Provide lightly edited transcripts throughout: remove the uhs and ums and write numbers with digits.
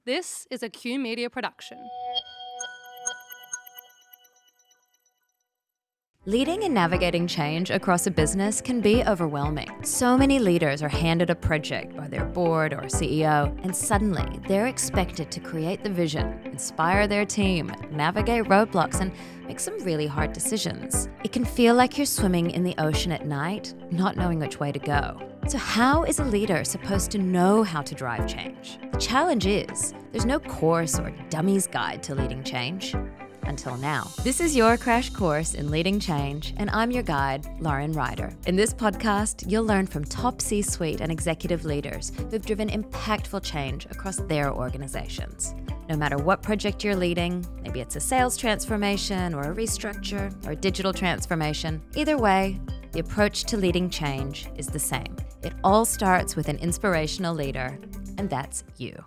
This is a Q Media production. Leading and navigating change across a business can be overwhelming. So many leaders are handed a project by their board or CEO, and suddenly they're expected to create the vision, inspire their team, navigate roadblocks, and make some really hard decisions. It can feel like you're swimming in the ocean at night, not knowing which way to go. So how is a leader supposed to know how to drive change? The challenge is, there's no course or dummy's guide to leading change. Until now. This is your crash course in leading change, and I'm your guide, Lauren Ryder. In this podcast, you'll learn from top C-suite and executive leaders who've driven impactful change across their organizations. No matter what project you're leading, maybe it's a sales transformation or a restructure or a digital transformation, either way, the approach to leading change is the same. It all starts with an inspirational leader, and that's you.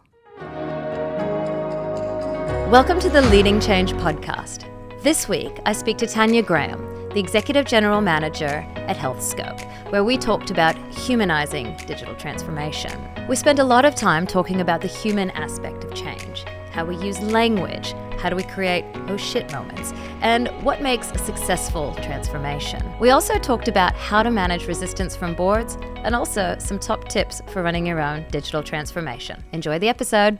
Welcome to the Leading Change podcast. This week, I speak to Tanya Graham, the Executive General Manager at HealthScope, where we talked about humanizing digital transformation. We spent a lot of time talking about the human aspect of change, how we use language, how do we create oh shit moments, and what makes a successful transformation. We also talked about how to manage resistance from boards and also some top tips for running your own digital transformation. Enjoy the episode.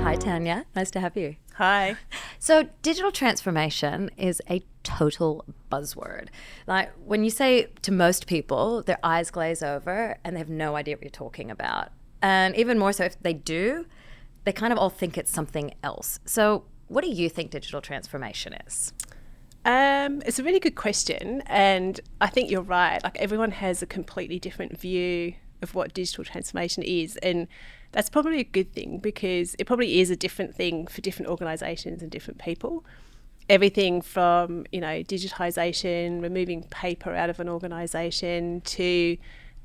Hi, Tanya. Nice to have you. Hi. So digital transformation is a total buzzword. Like when you say to most people, their eyes glaze over and they have no idea what you're talking about. And even more so if they do, they kind of all think it's something else. So what do you think digital transformation is? It's a really good question. And I think you're right. Like everyone has a completely different view of what digital transformation is. And that's probably a good thing because it probably is a different thing for different organisations and different people. Everything from, digitisation, removing paper out of an organisation to,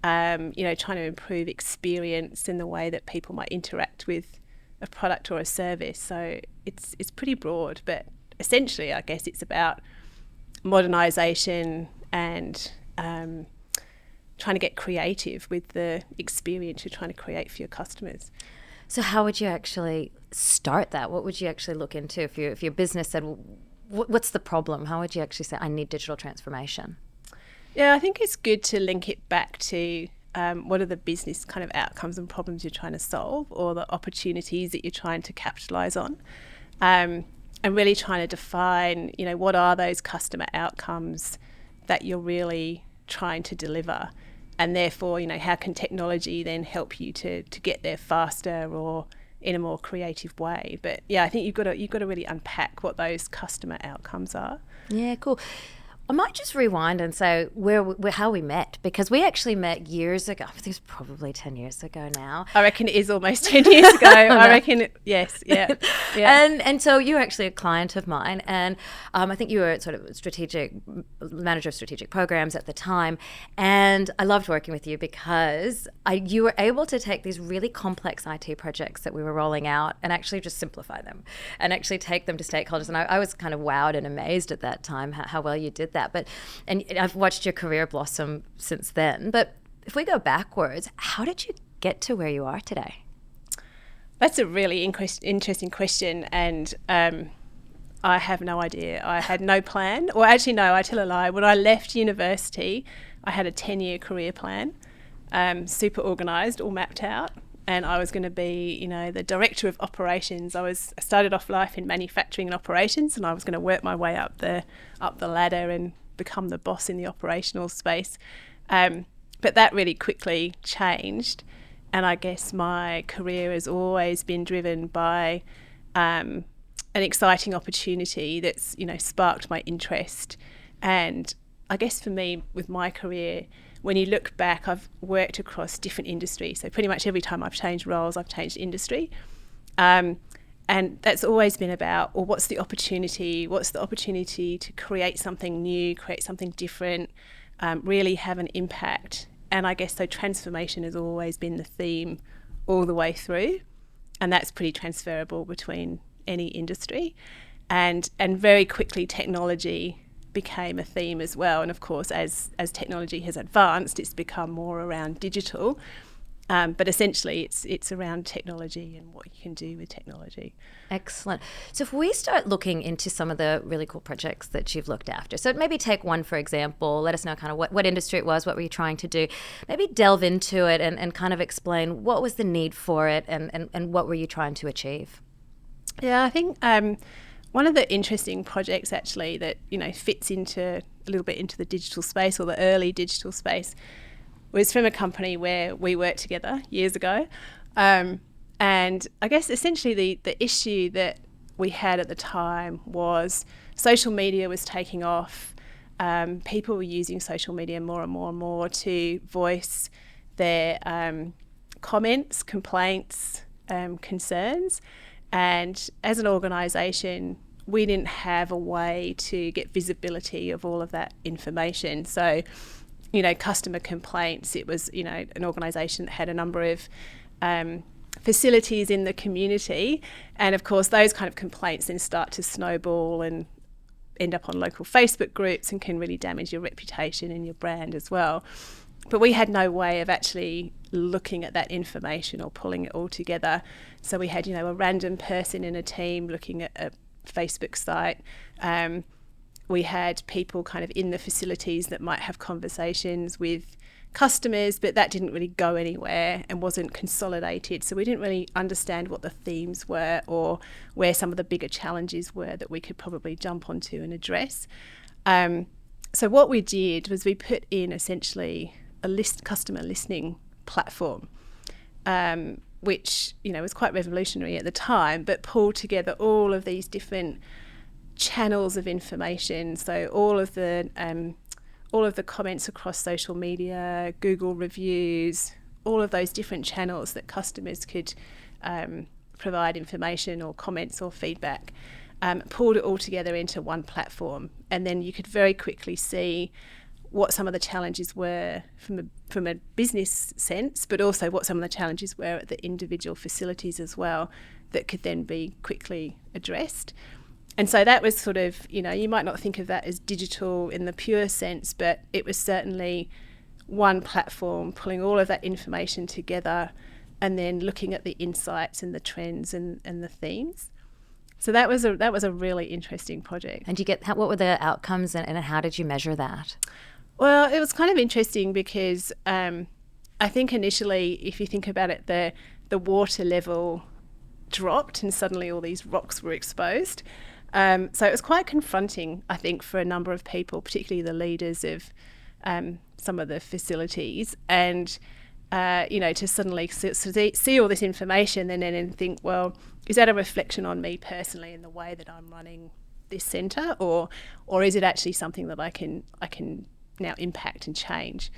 trying to improve experience in the way that people might interact with a product or a service. So it's pretty broad, but essentially, I guess it's about modernisation and trying to get creative with the experience you're trying to create for your customers. So how would you actually start that? What would you actually look into if your business said, well, what's the problem? How would you actually say, I need digital transformation? Yeah, I think it's good to link it back to what are the business kind of outcomes and problems you're trying to solve or the opportunities that you're trying to capitalise on. And really trying to define, what are those customer outcomes that you're really trying to deliver, and therefore, how can technology then help you to get there faster or in a more creative way? But yeah, I think you've got to really unpack what those customer outcomes are. Yeah, cool. I might just rewind and say how we met, because we actually met years ago. I think it was probably 10 years ago now. I reckon it is almost 10 years ago. I reckon, yes, yeah. And so you were actually a client of mine, and I think you were sort of manager of strategic programs at the time, and I loved working with you because you were able to take these really complex IT projects that we were rolling out and actually just simplify them and actually take them to stakeholders. And I was kind of wowed and amazed at that time how well you did that. And I've watched your career blossom since then. But if we go backwards, how did you get to where you are today? That's a really interesting question, and I have no idea. I had no plan. Or actually, no, I tell a lie. When I left university, I had a 10-year career plan, super organised, all mapped out. And I was going to be, the director of operations. I started off life in manufacturing and operations, and I was going to work my way up the ladder and become the boss in the operational space. But that really quickly changed, and I guess my career has always been driven by an exciting opportunity that's sparked my interest. And I guess for me, with my career, when you look back, I've worked across different industries. So pretty much every time I've changed roles, I've changed industry. And that's always been about, well, what's the opportunity? What's the opportunity to create something new, create something different, really have an impact? And I guess so transformation has always been the theme all the way through. And that's pretty transferable between any industry. And very quickly, technology became a theme as well. And of course, as technology has advanced, it's become more around digital. But essentially, it's around technology and what you can do with technology. Excellent. So if we start looking into some of the really cool projects that you've looked after, so maybe take one, for example, let us know kind of what industry it was, what were you trying to do, maybe delve into it and kind of explain what was the need for it and what were you trying to achieve? Yeah, I think one of the interesting projects actually that, fits into a little bit into the digital space or the early digital space was from a company where we worked together years ago. And I guess essentially the issue that we had at the time was social media was taking off. People were using social media more and more and more to voice their comments, complaints, concerns. And as an organisation, we didn't have a way to get visibility of all of that information. So, customer complaints, it was, an organisation that had a number of facilities in the community. And of course, those kind of complaints then start to snowball and end up on local Facebook groups and can really damage your reputation and your brand as well. But we had no way of actually looking at that information or pulling it all together. So we had, a random person in a team looking at a Facebook site. We had people kind of in the facilities that might have conversations with customers, but that didn't really go anywhere and wasn't consolidated. So we didn't really understand what the themes were or where some of the bigger challenges were that we could probably jump onto and address. So what we did was we put in essentially a customer listening platform, which, was quite revolutionary at the time, but pulled together all of these different channels of information. So all of the comments across social media, Google reviews, all of those different channels that customers could provide information or comments or feedback, pulled it all together into one platform. And then you could very quickly see what some of the challenges were from a business sense, but also what some of the challenges were at the individual facilities as well that could then be quickly addressed. And so that was sort of, you might not think of that as digital in the pure sense, but it was certainly one platform pulling all of that information together and then looking at the insights and the trends and the themes. So that was a really interesting project. And what were the outcomes and how did you measure that? Well, it was kind of interesting because I think initially, if you think about it, the water level dropped and suddenly all these rocks were exposed. So it was quite confronting, I think, for a number of people, particularly the leaders of some of the facilities, and to suddenly see all this information and then think, well, is that a reflection on me personally in the way that I'm running this centre, or is it actually something that I can now impact and change?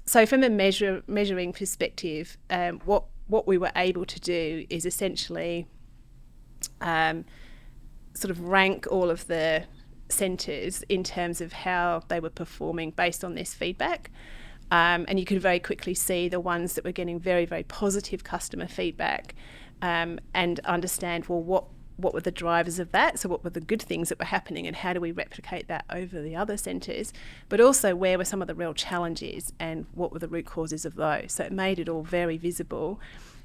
So from a measuring perspective, what we were able to do is essentially sort of rank all of the centres in terms of how they were performing based on this feedback. And you could very quickly see the ones that were getting very, very positive customer feedback, and understand, well, what were the drivers of that? So what were the good things that were happening and how do we replicate that over the other centres? But also where were some of the real challenges and what were the root causes of those? So it made it all very visible.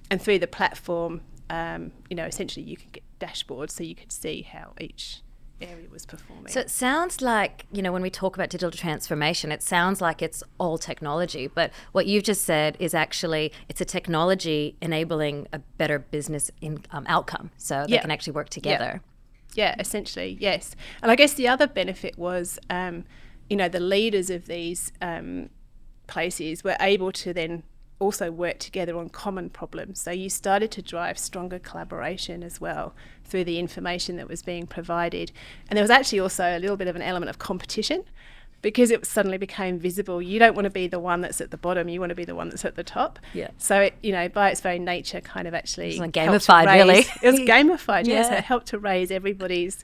And through the platform, essentially you could get dashboards so you could see how each area was performing. So it sounds like, when we talk about digital transformation, it sounds like it's all technology, but what you've just said is actually it's a technology enabling a better business outcome, so they can actually work together. Yeah, essentially, yes. And I guess the other benefit was, the leaders of these places were able to then also work together on common problems. So you started to drive stronger collaboration as well through the information that was being provided. And there was actually also a little bit of an element of competition because it suddenly became visible. You don't want to be the one that's at the bottom, you want to be the one that's at the top. Yeah. So it, by its very nature, kind of actually... It was gamified, really. It was gamified, yeah. So it helped to raise everybody's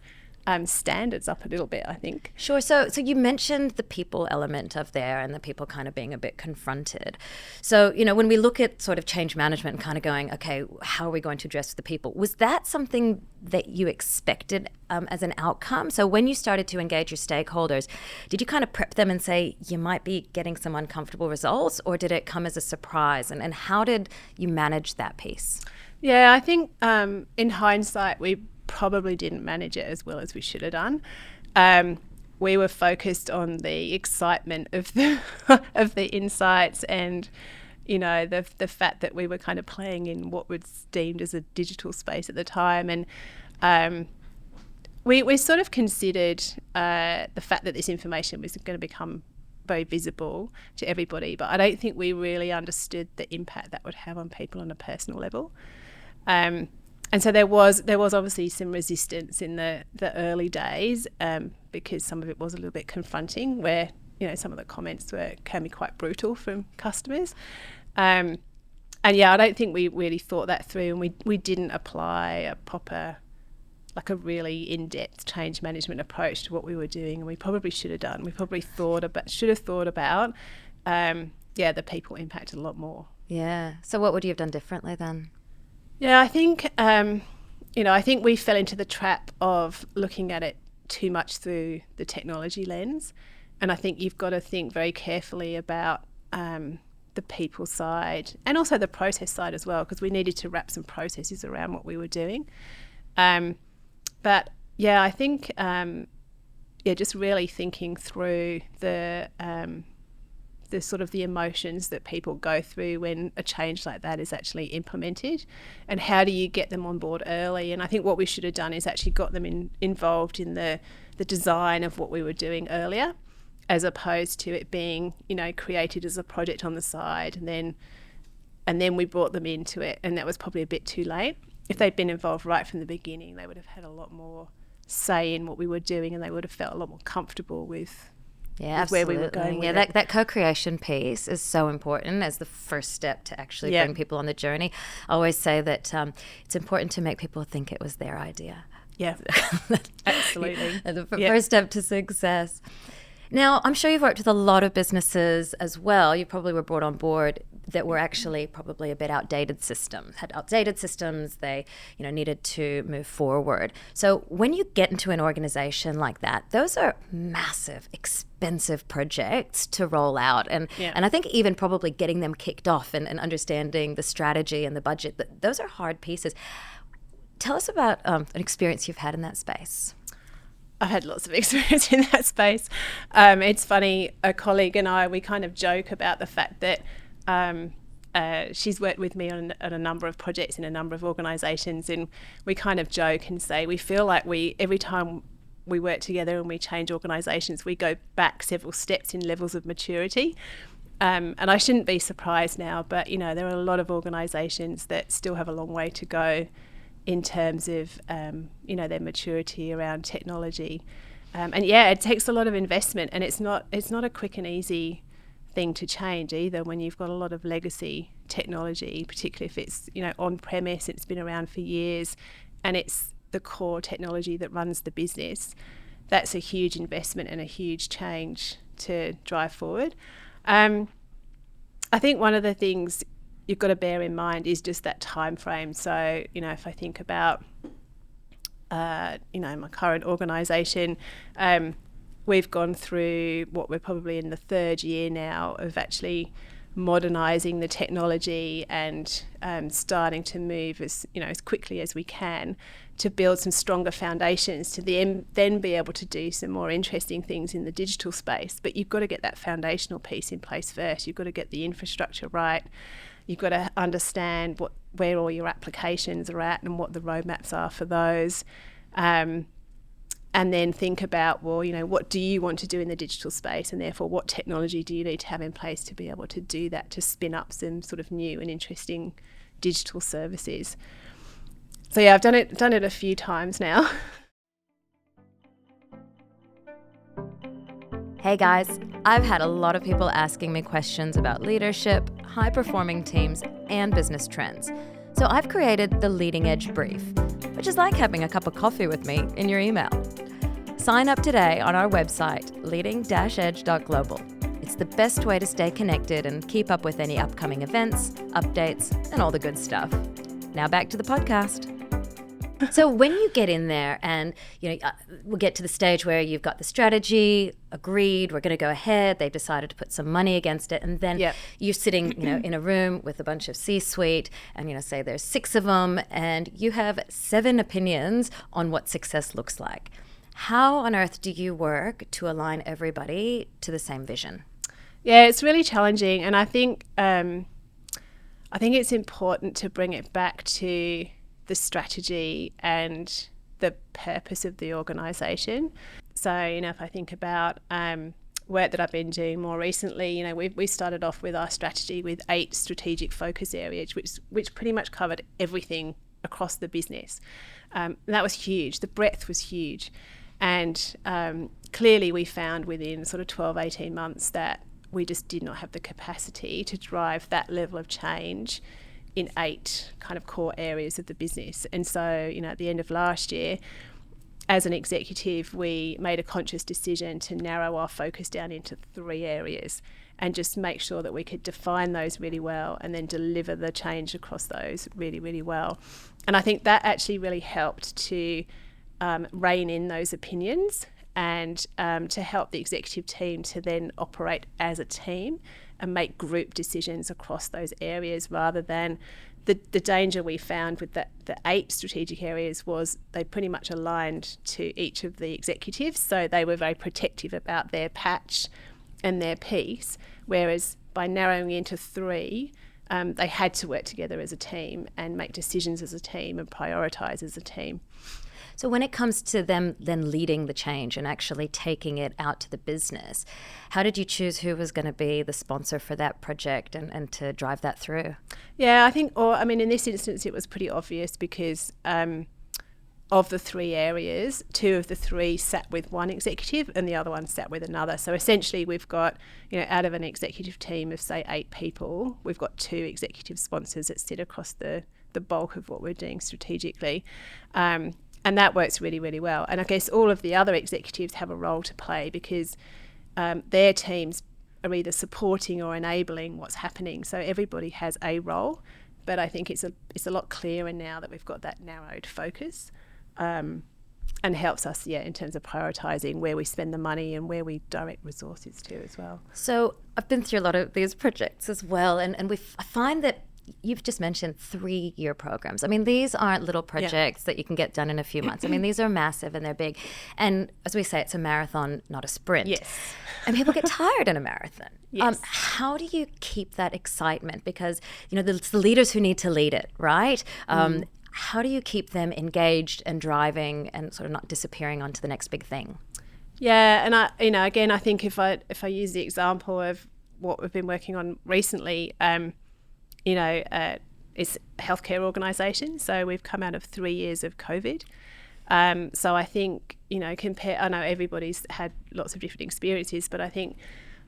standards up a little bit, I think. Sure. So you mentioned the people element of there and the people kind of being a bit confronted. So, when we look at sort of change management and kind of going, okay, how are we going to address the people? Was that something that you expected as an outcome? So when you started to engage your stakeholders, did you kind of prep them and say you might be getting some uncomfortable results, or did it come as a surprise? And how did you manage that piece? Yeah, I think in hindsight, we probably didn't manage it as well as we should have done. We were focused on the excitement of the of the insights and, the fact that we were kind of playing in what was deemed as a digital space at the time. And we sort of considered the fact that this information was going to become very visible to everybody, but I don't think we really understood the impact that would have on people on a personal level. And so there was obviously some resistance in the early days because some of it was a little bit confronting, where some of the comments can be quite brutal from customers. And yeah, I don't think we really thought that through, and we didn't apply a proper, like a really in-depth change management approach to what we were doing, and we probably should have done. We probably should have thought about the people impacted a lot more. Yeah. So what would you have done differently then? Yeah, I think, I think we fell into the trap of looking at it too much through the technology lens. And I think you've got to think very carefully about the people side and also the process side as well, because we needed to wrap some processes around what we were doing. But yeah, I think, just really thinking through the sort of the emotions that people go through when a change like that is actually implemented, and how do you get them on board early. And I think what we should have done is actually got them involved in the design of what we were doing earlier, as opposed to it being, created as a project on the side, and then we brought them into it, and that was probably a bit too late. If they'd been involved right from the beginning, they would have had a lot more say in what we were doing, and they would have felt a lot more comfortable with where we were going. Yeah, that co-creation piece is so important as the first step to actually bring people on the journey. I always say that it's important to make people think it was their idea. Yeah, absolutely. The first step to success. Now, I'm sure you've worked with a lot of businesses as well. You probably were brought on board that were actually probably a bit outdated systems, had outdated systems. They, needed to move forward. So when you get into an organization like that, those are massive, expensive projects to roll out. And I think even probably getting them kicked off and understanding the strategy and the budget, those are hard pieces. Tell us about an experience you've had in that space. I've had lots of experience in that space. It's funny, a colleague and I, we kind of joke about the fact that she's worked with me on a number of projects in a number of organisations, and we kind of joke and say we feel like every time we work together and we change organisations, we go back several steps in levels of maturity. And I shouldn't be surprised now, but there are a lot of organisations that still have a long way to go in terms of their maturity around technology, and it takes a lot of investment, and it's not a quick and easy thing to change either when you've got a lot of legacy technology, particularly if it's on premise, it's been around for years, and it's the core technology that runs the business. That's a huge investment and a huge change to drive forward. I think one of the things you've got to bear in mind is just that time frame. So, if I think about, my current organisation, we've gone through what we're probably in the third year now of actually modernising the technology and starting to move as quickly as we can to build some stronger foundations to then be able to do some more interesting things in the digital space. But you've got to get that foundational piece in place first. You've got to get the infrastructure right. You've got to understand where all your applications are at and what the roadmaps are for those. And then think about, what do you want to do in the digital space, and therefore what technology do you need to have in place to be able to do that, to spin up some sort of new and interesting digital services. So yeah, I've done it a few times now. Hey guys, I've had a lot of people asking me questions about leadership, high-performing teams, and business trends. So I've created the Leading Edge Brief, which is like having a cup of coffee with me in your email. Sign up today on our website, leading-edge.global. It's the best way to stay connected and keep up with any upcoming events, updates, and all the good stuff. Now back to the podcast. So when you get in there and, we'll get to the stage where you've got the strategy, agreed, we're going to go ahead, they've decided to put some money against it, and then you're sitting, in a room with a bunch of C-suite and, say there's 6 of them and you have 7 opinions on what success looks like. How on earth do you work to align everybody to the same vision? Yeah, it's really challenging, and I think it's important to bring it back to the strategy and the purpose of the organisation. So, if I think about work that I've been doing more recently, we started off with our strategy with 8 strategic focus areas, which pretty much covered everything across the business. And that was huge. The breadth was huge. And clearly we found within sort of 12, 18 months that we just did not have the capacity to drive that level of change in 8 kind of core areas of the business. And so, at the end of last year, as an executive, we made a conscious decision to narrow our focus down into 3 areas and just make sure that we could define those really well and then deliver the change across those really, really well. And I think that actually really helped to rein in those opinions and to help the executive team to then operate as a team and make group decisions across those areas, rather than the danger we found with the 8 strategic areas was they pretty much aligned to each of the executives. So they were very protective about their patch and their piece, whereas by narrowing into 3, they had to work together as a team and make decisions as a team and prioritise as a team. So when it comes to them then leading the change and actually taking it out to the business, how did you choose who was going to be the sponsor for that project and to drive that through? Yeah, I think, in this instance, it was pretty obvious because of the 3 areas, 2 of the 3 sat with one executive and the other one sat with another. So essentially we've got, out of an executive team of, say, 8 people, we've got 2 executive sponsors that sit across the bulk of what we're doing strategically. And that works really, really well. And I guess all of the other executives have a role to play because their teams are either supporting or enabling what's happening. So everybody has a role, but I think it's a lot clearer now that we've got that narrowed focus, and helps us, in terms of prioritising where we spend the money and where we direct resources to as well. So I've been through a lot of these projects as well, and I find that you've just mentioned 3-year programs. These aren't little projects that you can get done in a few months. These are massive and they're big. And as we say, it's a marathon, not a sprint. Yes. And people get tired in a marathon. Yes. How do you keep that excitement? Because, it's the leaders who need to lead it, right? How do you keep them engaged and driving and sort of not disappearing onto the next big thing? Yeah, and I think if I use the example of what we've been working on recently, it's a healthcare organisation. So we've come out of 3 years of COVID. So I think, I know everybody's had lots of different experiences, but I think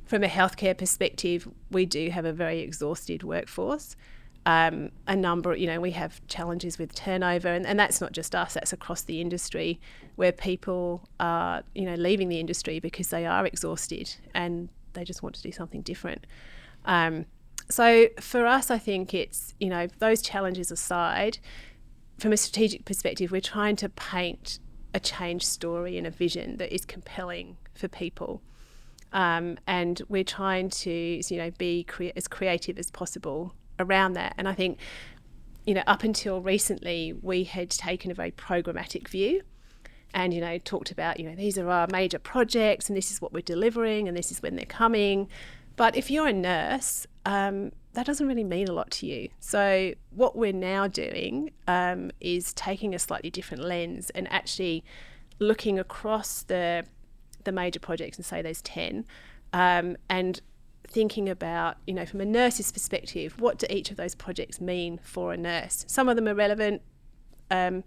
from a healthcare perspective, we do have a very exhausted workforce. A number, we have challenges with turnover, and that's not just us, that's across the industry, where people are, leaving the industry because they are exhausted and they just want to do something different. So for us, I think it's, those challenges aside, from a strategic perspective, we're trying to paint a change story and a vision that is compelling for people. And we're trying to, be as creative as possible around that. And I think, up until recently, we had taken a very programmatic view and, talked about, these are our major projects and this is what we're delivering and this is when they're coming. But if you're a nurse, that doesn't really mean a lot to you. So what we're now doing is taking a slightly different lens and actually looking across the major projects, and say there's 10, and thinking about, from a nurse's perspective, what do each of those projects mean for a nurse? Some of them are relevant and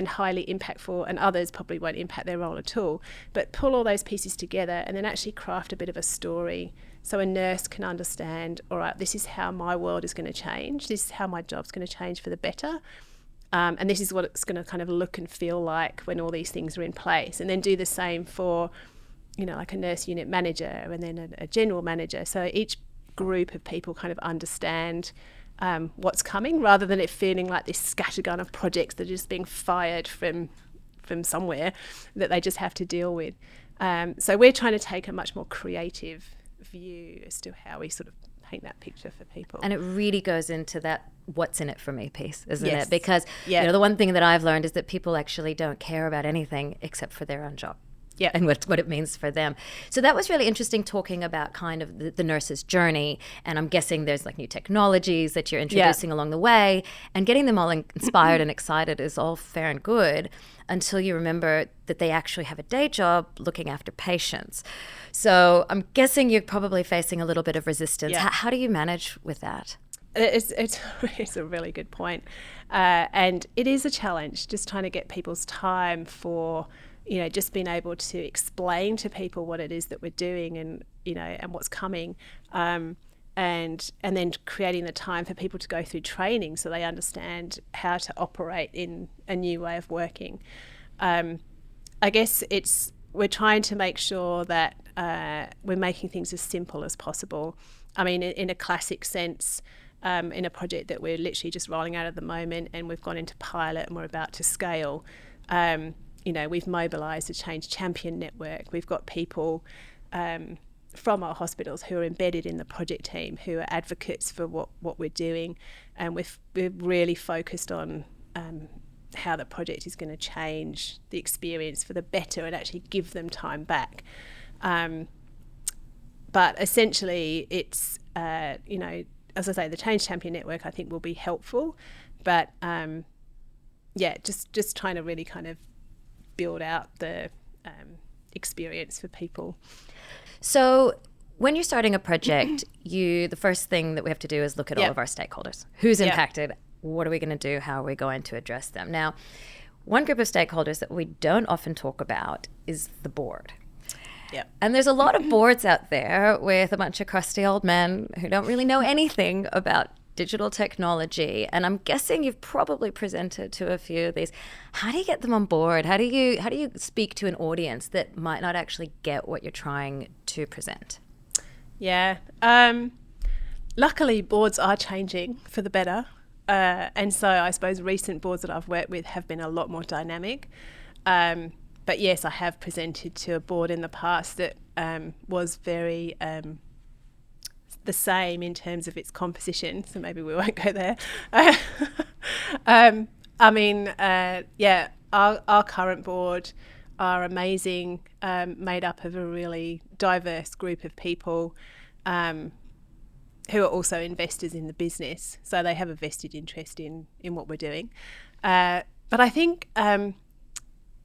highly impactful, and others probably won't impact their role at all. But pull all those pieces together and then actually craft a bit of a story so a nurse can understand, all right, this is how my world is going to change. This is how my job's going to change for the better. And this is what it's going to kind of look and feel like when all these things are in place. And then do the same for, like a nurse unit manager and then a general manager. So each group of people kind of understand what's coming, rather than it feeling like this scattergun of projects that are just being fired from somewhere that they just have to deal with. So we're trying to take a much more creative view as to how we sort of paint that picture for people. And it really goes into that what's in it for me piece, isn't Yes. it? Because the one thing that I've learned is that people actually don't care about anything except for their own job. Yeah. And what it means for them. So that was really interesting, talking about kind of the nurse's journey. And I'm guessing there's like new technologies that you're introducing along the way, and getting them all inspired and excited is all fair and good until you remember that they actually have a day job looking after patients. So I'm guessing you're probably facing a little bit of resistance. Yeah. How do you manage with that? It's a really good point. And it is a challenge, just trying to get people's time for, just being able to explain to people what it is that we're doing and, and what's coming. And then creating the time for people to go through training so they understand how to operate in a new way of working. I guess we're trying to make sure that we're making things as simple as possible. I mean, in a classic sense, in a project that we're literally just rolling out at the moment, and we've gone into pilot and we're about to scale, we've mobilised a change champion network. We've got people from our hospitals who are embedded in the project team, who are advocates for what we're doing, and we're really focused on how the project is going to change the experience for the better and actually give them time back. But essentially, it's as I say, the Change Champion Network I think will be helpful, but just trying to really kind of build out the experience for people. So when you're starting a project, the first thing that we have to do is look at all of our stakeholders. Who's impacted? What are we going to do? How are we going to address them? Now, one group of stakeholders that we don't often talk about is the board. Yep. And there's a lot of boards out there with a bunch of crusty old men who don't really know anything about digital technology. And I'm guessing you've probably presented to a few of these. How do you get them on board? How do you speak to an audience that might not actually get what you're trying to present? Yeah. Luckily, boards are changing for the better. And so I suppose recent boards that I've worked with have been a lot more dynamic. But yes, I have presented to a board in the past that was very the same in terms of its composition, so maybe we won't go there. Our current board are amazing, made up of a really diverse group of people who are also investors in the business, so they have a vested interest in what we're doing. But I think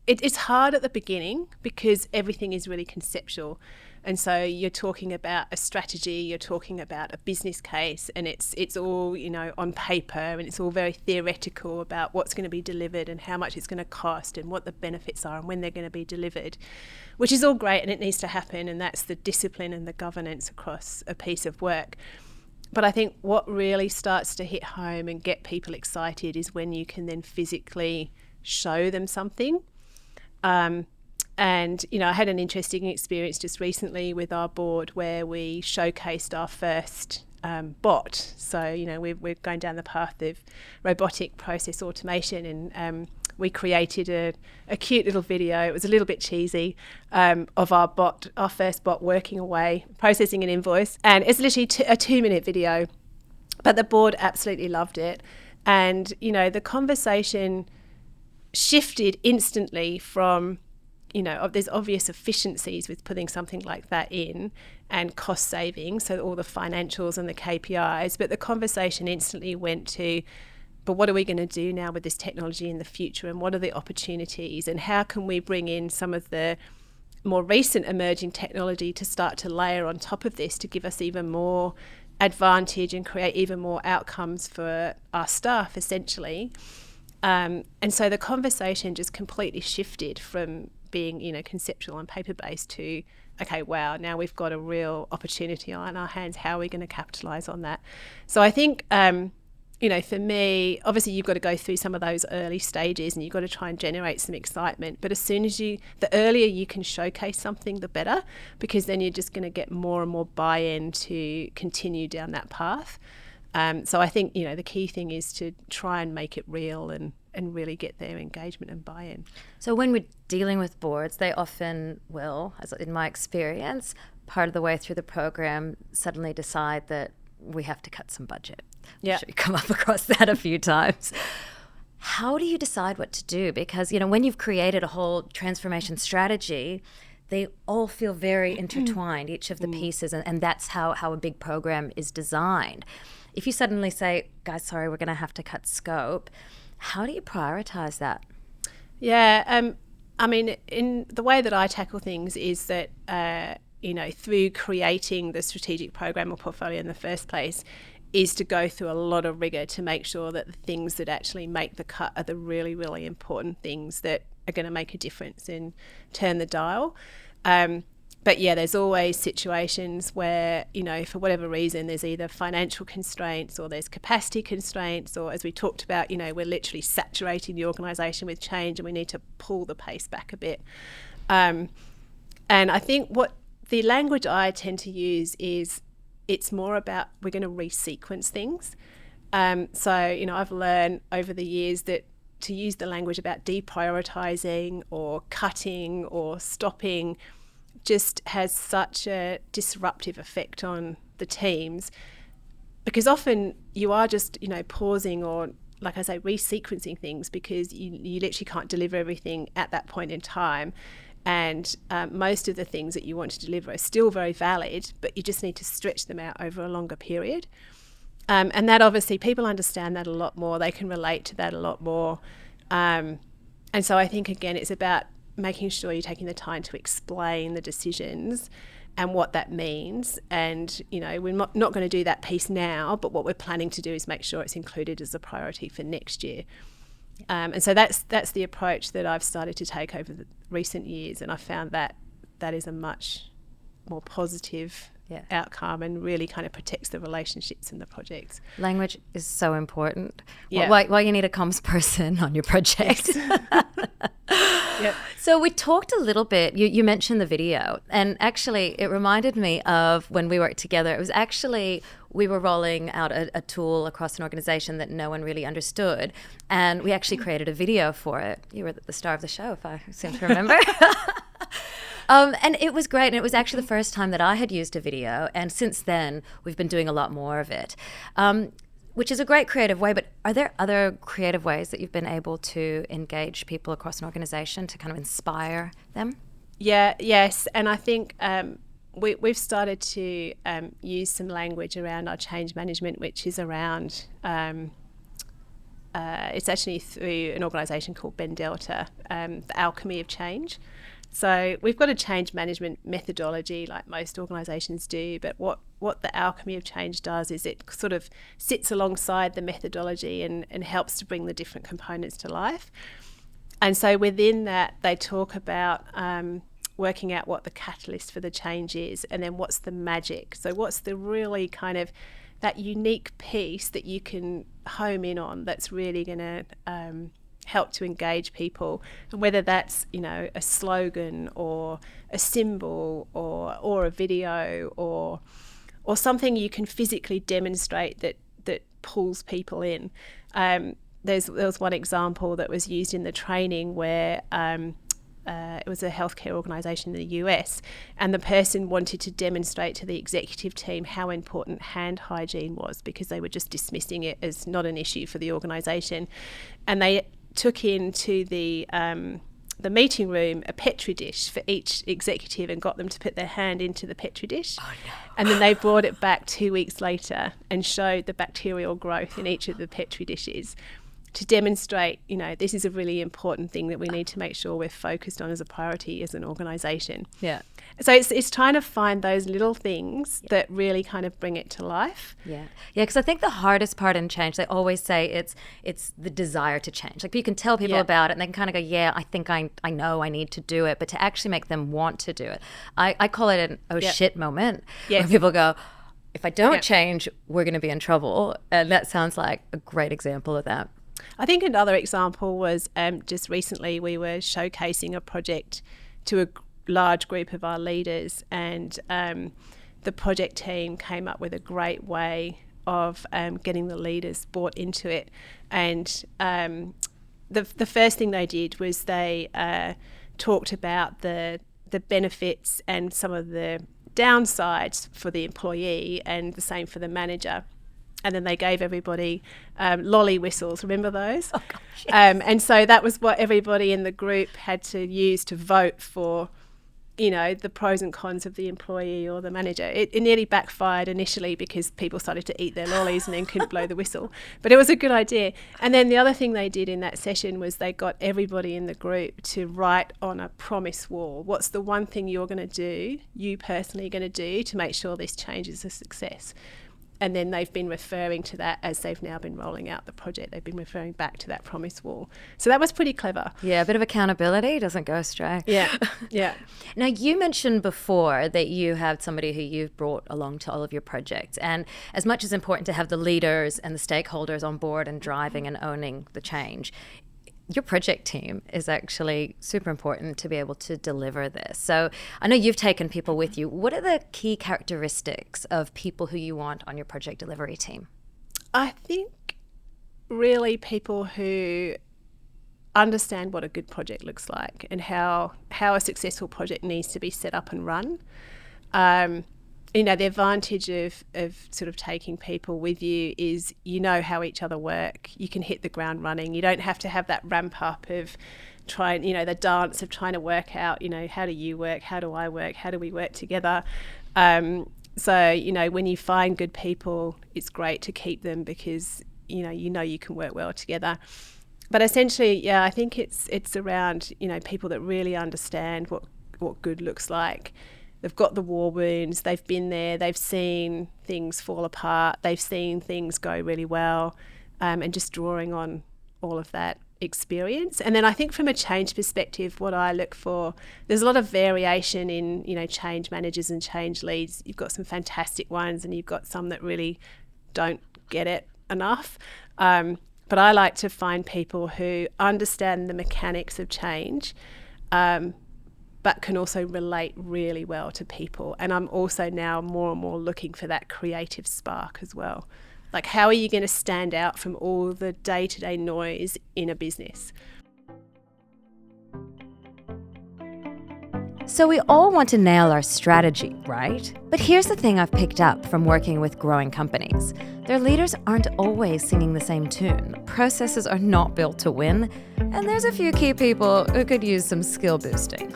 it's hard at the beginning because everything is really conceptual. And so you're talking about a strategy, you're talking about a business case, and it's all, on paper, and it's all very theoretical about what's going to be delivered and how much it's going to cost and what the benefits are and when they're going to be delivered, which is all great and it needs to happen, and that's the discipline and the governance across a piece of work. But I think what really starts to hit home and get people excited is when you can then physically show them something. And, I had an interesting experience just recently with our board where we showcased our first bot. So, we're going down the path of robotic process automation, and we created a cute little video. It was a little bit cheesy, of our first bot working away, processing an invoice. And it's literally a 2-minute video, but the board absolutely loved it. And, the conversation shifted instantly from, there's obvious efficiencies with putting something like that in and cost savings, so all the financials and the KPIs, but the conversation instantly went to, but what are we going to do now with this technology in the future, and what are the opportunities, and how can we bring in some of the more recent emerging technology to start to layer on top of this to give us even more advantage and create even more outcomes for our staff, essentially. And so the conversation just completely shifted from being, conceptual and paper-based to, okay, wow, now we've got a real opportunity on our hands. How are we going to capitalise on that? So I think for me, obviously you've got to go through some of those early stages and you've got to try and generate some excitement. But as soon as the earlier you can showcase something, the better, because then you're just going to get more and more buy-in to continue down that path. So I think, the key thing is to try and make it real and really get their engagement and buy-in. So when we're dealing with boards, they often will, as in my experience, part of the way through the program suddenly decide that we have to cut some budget. Yeah. I'm sure you come up across that a few times. How do you decide what to do? Because, when you've created a whole transformation strategy, they all feel very intertwined, each of the pieces, and that's how a big program is designed. If you suddenly say, guys, sorry, we're going to have to cut scope, how do you prioritize that? Yeah, in the way that I tackle things is that, through creating the strategic program or portfolio in the first place, is to go through a lot of rigor to make sure that the things that actually make the cut are the really, really important things that are going to make a difference and turn the dial. But yeah, there's always situations where, for whatever reason, there's either financial constraints or there's capacity constraints, or as we talked about, we're literally saturating the organisation with change and we need to pull the pace back a bit. And I think what the language I tend to use is it's more about we're going to resequence things. So, I've learned over the years that to use the language about deprioritising or cutting or stopping just has such a disruptive effect on the teams, because often you are just, pausing or, like I say, resequencing things because you literally can't deliver everything at that point in time. And most of the things that you want to deliver are still very valid, but you just need to stretch them out over a longer period. And that obviously people understand that a lot more. They can relate to that a lot more. And so I think, again, it's about making sure you're taking the time to explain the decisions and what that means. And, we're not going to do that piece now, but what we're planning to do is make sure it's included as a priority for next year. And so that's the approach that I've started to take over the recent years, and I found that is a much more positive outcome and really kind of protects the relationships in the projects. Language is so important. Yeah. Why you need a comms person on your project. Yes. Yep. So we talked a little bit, you mentioned the video, and actually it reminded me of when we worked together. It was actually, we were rolling out a tool across an organization that no one really understood, and we actually created a video for it. You were the star of the show, if I seem to remember. And it was great, and it was actually the first time that I had used a video, and since then we've been doing a lot more of it, which is a great creative way. But are there other creative ways that you've been able to engage people across an organisation to kind of inspire them? Yes, and I think we've started to use some language around our change management, which is around, it's actually through an organisation called Ben Delta, the alchemy of change. So we've got a change management methodology like most organisations do, but what the alchemy of change does is it sort of sits alongside the methodology and helps to bring the different components to life. And so within that, they talk about working out what the catalyst for the change is, and then what's the magic. So what's the really kind of that unique piece that you can home in on that's really going to help to engage people, and whether that's a slogan or a symbol or a video or something you can physically demonstrate that pulls people in. There was one example that was used in the training where it was a healthcare organisation in the US, and the person wanted to demonstrate to the executive team how important hand hygiene was, because they were just dismissing it as not an issue for the organisation. And they took into the meeting room a Petri dish for each executive and got them to put their hand into the Petri dish. Oh, no. And then they brought it back 2 weeks later and showed the bacterial growth in each of the Petri dishes to demonstrate, this is a really important thing that we need to make sure we're focused on as a priority as an organisation. Yeah. So it's trying to find those little things that really kind of bring it to life. Yeah, because I think the hardest part in change, they always say it's the desire to change. Like, you can tell people about it and they can kind of go, yeah, I think I know I need to do it, but to actually make them want to do it. I call it an shit moment, where people go, if I don't change, we're going to be in trouble. And that sounds like a great example of that. I think another example was just recently we were showcasing a project to a large group of our leaders, and the project team came up with a great way of getting the leaders bought into it. And the first thing they did was they talked about the benefits and some of the downsides for the employee, and the same for the manager. And then they gave everybody lolly whistles. Remember those? Oh, gosh, yes. And so that was what everybody in the group had to use to vote for, the pros and cons of the employee or the manager. It nearly backfired initially because people started to eat their lollies and then couldn't blow the whistle. But it was a good idea. And then the other thing they did in that session was they got everybody in the group to write on a promise wall. What's the one thing you're going to do, you personally going to do, to make sure this change is a success? And then they've been referring to that as they've now been rolling out the project. They've been referring back to that promise wall. So that was pretty clever. Yeah, a bit of accountability doesn't go astray. Yeah, yeah. Now, you mentioned before that you have somebody who you've brought along to all of your projects. And as much as important to have the leaders and the stakeholders on board and driving and owning the change, your project team is actually super important to be able to deliver this. So I know you've taken people with you. What are the key characteristics of people who you want on your project delivery team? I think really people who understand what a good project looks like and how a successful project needs to be set up and run. The advantage of sort of taking people with you is how each other work. You can hit the ground running. You don't have to have that ramp up of the dance of trying to work out, how do you work? How do I work? How do we work together? So when you find good people, it's great to keep them because, you can work well together. But essentially, I think it's around, people that really understand what good looks like. They've got the war wounds, they've been there, they've seen things fall apart, they've seen things go really well, and just drawing on all of that experience. And then I think from a change perspective, what I look for, there's a lot of variation in, change managers and change leads. You've got some fantastic ones and you've got some that really don't get it enough. But I like to find people who understand the mechanics of change, but can also relate really well to people. And I'm also now more and more looking for that creative spark as well. Like, how are you going to stand out from all the day-to-day noise in a business? So we all want to nail our strategy, right? But here's the thing I've picked up from working with growing companies. Their leaders aren't always singing the same tune. Processes are not built to win, and there's a few key people who could use some skill boosting.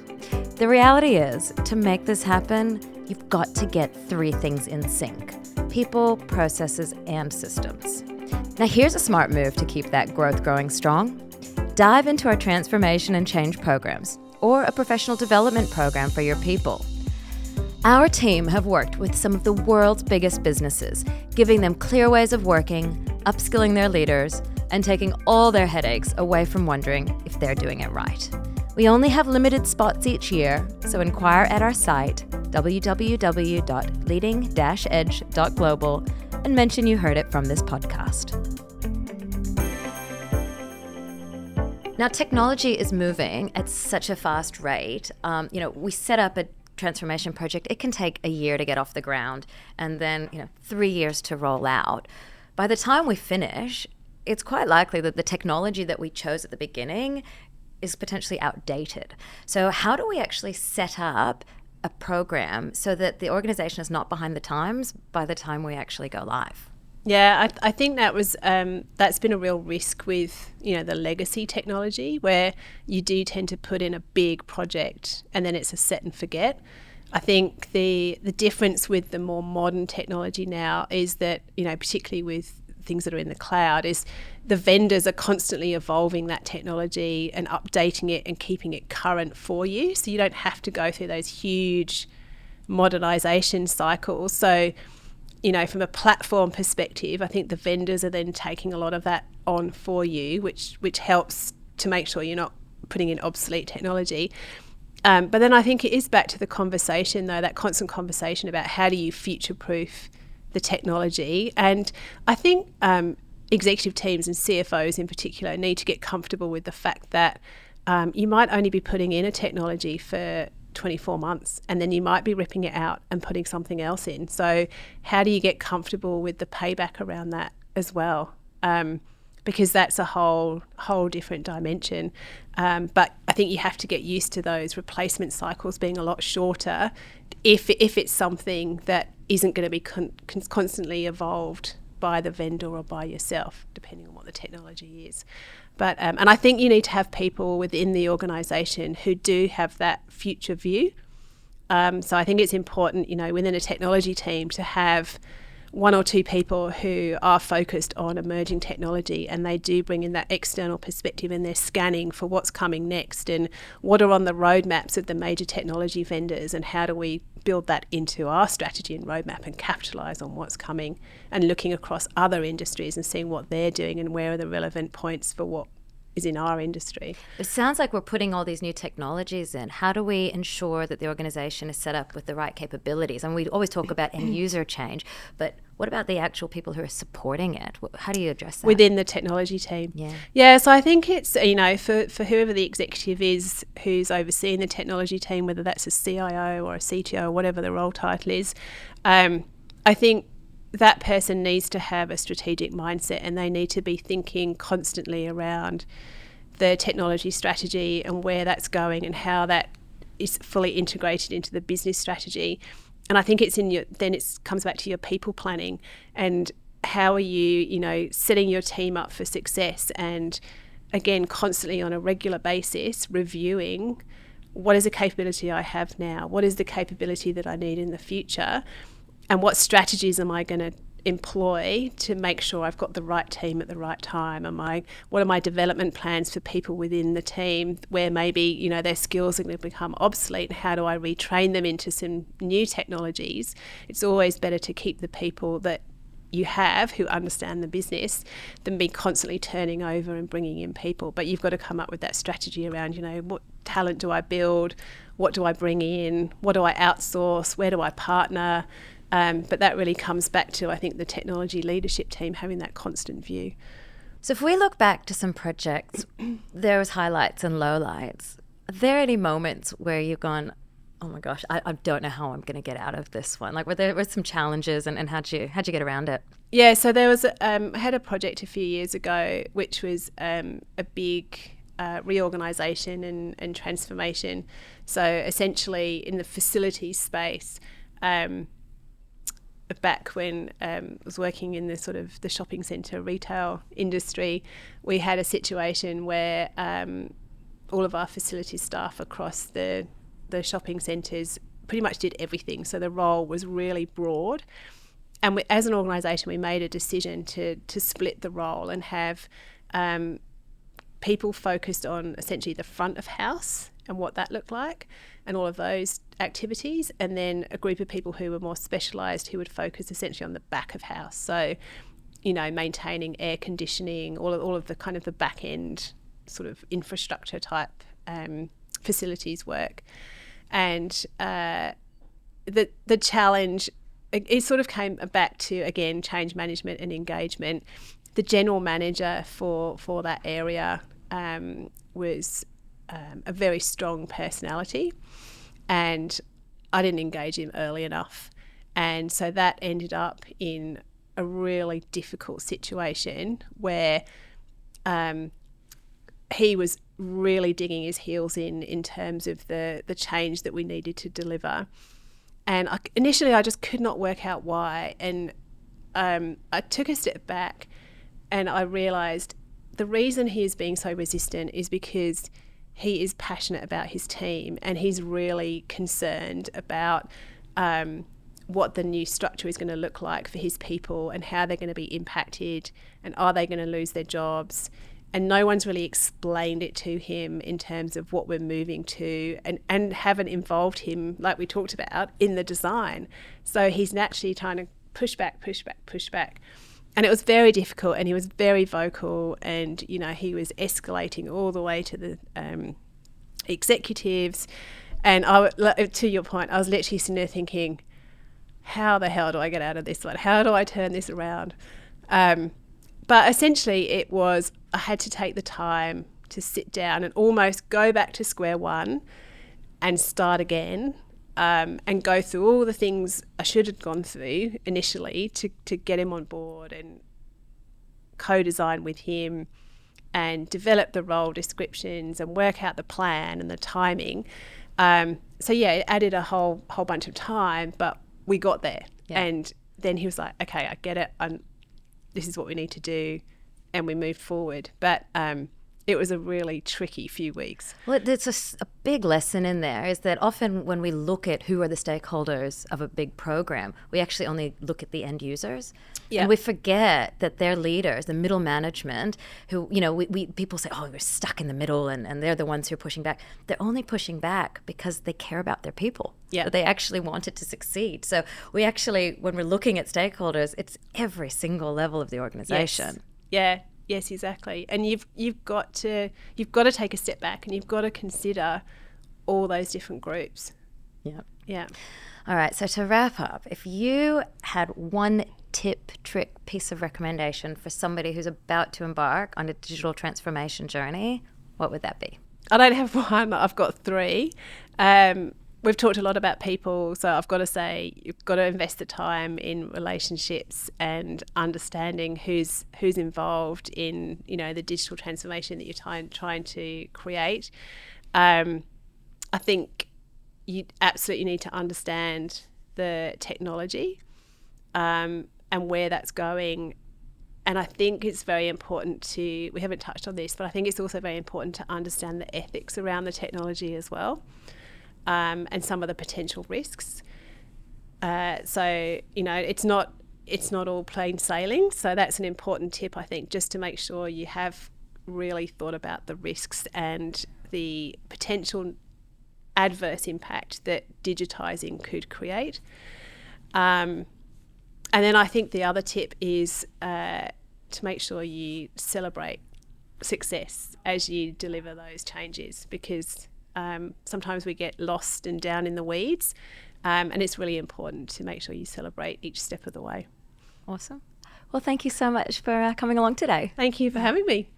The reality is, to make this happen, you've got to get three things in sync: people, processes, and systems. Now here's a smart move to keep that growth growing strong. Dive into our transformation and change programs, or a professional development program for your people. Our team have worked with some of the world's biggest businesses, giving them clear ways of working, upskilling their leaders, and taking all their headaches away from wondering if they're doing it right. We only have limited spots each year, so inquire at our site, www.leading-edge.global, and mention you heard it from this podcast. Now, technology is moving at such a fast rate. We set up a transformation project. It can take a year to get off the ground and then 3 years to roll out. By the time we finish, it's quite likely that the technology that we chose at the beginning is potentially outdated. So how do we actually set up a program so that the organization is not behind the times by the time we actually go live? Yeah, I think that's been a real risk with the legacy technology, where you do tend to put in a big project and then it's a set and forget. I think the difference with the more modern technology now is that particularly with things that are in the cloud, is the vendors are constantly evolving that technology and updating it and keeping it current for you, so you don't have to go through those huge modernization cycles. So from a platform perspective, I think the vendors are then taking a lot of that on for you, which helps to make sure you're not putting in obsolete technology. But then I think it is back to the conversation, though, that constant conversation about how do you future-proof the technology. And I think executive teams and CFOs in particular need to get comfortable with the fact that you might only be putting in a technology for 24 months and then you might be ripping it out and putting something else in. So how do you get comfortable with the payback around that as well? Because that's a whole different dimension. But I think you have to get used to those replacement cycles being a lot shorter if it's something that isn't going to be constantly evolved by the vendor or by yourself, depending on what the technology is. But and I think you need to have people within the organisation who do have that future view. So I think it's important, within a technology team to have one or two people who are focused on emerging technology, and they do bring in that external perspective, and they're scanning for what's coming next and what are on the roadmaps of the major technology vendors, and how do we build that into our strategy and roadmap and capitalise on what's coming, and looking across other industries and seeing what they're doing and where are the relevant points for what is in our industry. It sounds like we're putting all these new technologies in. How do we ensure that the organisation is set up with the right capabilities? And we always talk about end user change, but what about the actual people who are supporting it? How do you address that? Within the technology team. Yeah, so I think it's, for whoever the executive is who's overseeing the technology team, whether that's a CIO or a CTO or whatever the role title is, I think that person needs to have a strategic mindset, and they need to be thinking constantly around the technology strategy and where that's going and how that is fully integrated into the business strategy. And I think then it comes back to your people planning and how are you, setting your team up for success, and again, constantly on a regular basis reviewing what is the capability I have now, what is the capability that I need in the future, and what strategies am I going to employ to make sure I've got the right team at the right time? What are my development plans for people within the team where maybe, their skills are going to become obsolete? How do I retrain them into some new technologies? It's always better to keep the people that you have who understand the business than be constantly turning over and bringing in people. But you've got to come up with that strategy around, what talent do I build? What do I bring in? What do I outsource? Where do I partner? But that really comes back to, I think, the technology leadership team having that constant view. So if we look back to some projects, there was highlights and lowlights. Are there any moments where you've gone, oh my gosh, I don't know how I'm going to get out of this one? Like, were some challenges, and how'd you get around it? Yeah, so there was I had a project a few years ago which was a big reorganisation and transformation. So essentially in the facilities space, back when I was working in the sort of the shopping centre retail industry, we had a situation where all of our facilities staff across the shopping centres pretty much did everything. So the role was really broad. And as an organisation, we made a decision to split the role and have people focused on essentially the front of house and what that looked like and all of those activities, and then a group of people who were more specialised who would focus essentially on the back of house. So, maintaining air conditioning, all of the kind of the back end sort of infrastructure type facilities work. And the challenge, it sort of came back to, again, change management and engagement. The general manager for that area was a very strong personality, and I didn't engage him early enough. And so that ended up in a really difficult situation where he was really digging his heels in terms of the change that we needed to deliver. And initially I just could not work out why. And I took a step back and I realised the reason he is being so resistant is because he is passionate about his team, and he's really concerned about what the new structure is going to look like for his people and how they're going to be impacted and are they going to lose their jobs. And no one's really explained it to him in terms of what we're moving to, and haven't involved him, like we talked about, in the design. So he's naturally trying to push back. And it was very difficult, and he was very vocal, and, he was escalating all the way to the executives. And to your point, I was literally sitting there thinking, how the hell do I get out of this one? How do I turn this around? But essentially it was, I had to take the time to sit down and almost go back to square one and start again, and go through all the things I should have gone through initially to get him on board and co-design with him and develop the role descriptions and work out the plan and the timing. So yeah, it added a whole bunch of time, but we got there. Yeah. And then he was like, okay, I get it. This is what we need to do. And we moved forward. But it was a really tricky few weeks. Well, there's a big lesson in there is that often when we look at who are the stakeholders of a big program, we actually only look at the end users. Yeah. And we forget that they're leaders, the middle management, who, you know, we people say, oh, we're stuck in the middle and they're the ones who are pushing back. They're only pushing back because they care about their people. Yeah. That they actually want it to succeed. So we actually, when we're looking at stakeholders, it's every single level of the organization. Yes. Yeah. Yes, exactly. And you've got to take a step back and you've got to consider all those different groups. Yeah. Yeah. All right. So to wrap up, if you had one tip, trick, piece of recommendation for somebody who's about to embark on a digital transformation journey, what would that be? I don't have one. I've got three. We've talked a lot about people, so I've got to say you've got to invest the time in relationships and understanding who's involved in, you know, the digital transformation that you're trying to create. I think you absolutely need to understand the technology and where that's going. And I think it's very important we haven't touched on this, but I think it's also very important to understand the ethics around the technology as well. And some of the potential risks. So, you know, it's not all plain sailing. So that's an important tip, I think, just to make sure you have really thought about the risks and the potential adverse impact that digitising could create. And then I think the other tip is to make sure you celebrate success as you deliver those changes, because sometimes we get lost and down in the weeds, and it's really important to make sure you celebrate each step of the way. Awesome. Well, thank you so much for coming along today. Thank you for having me.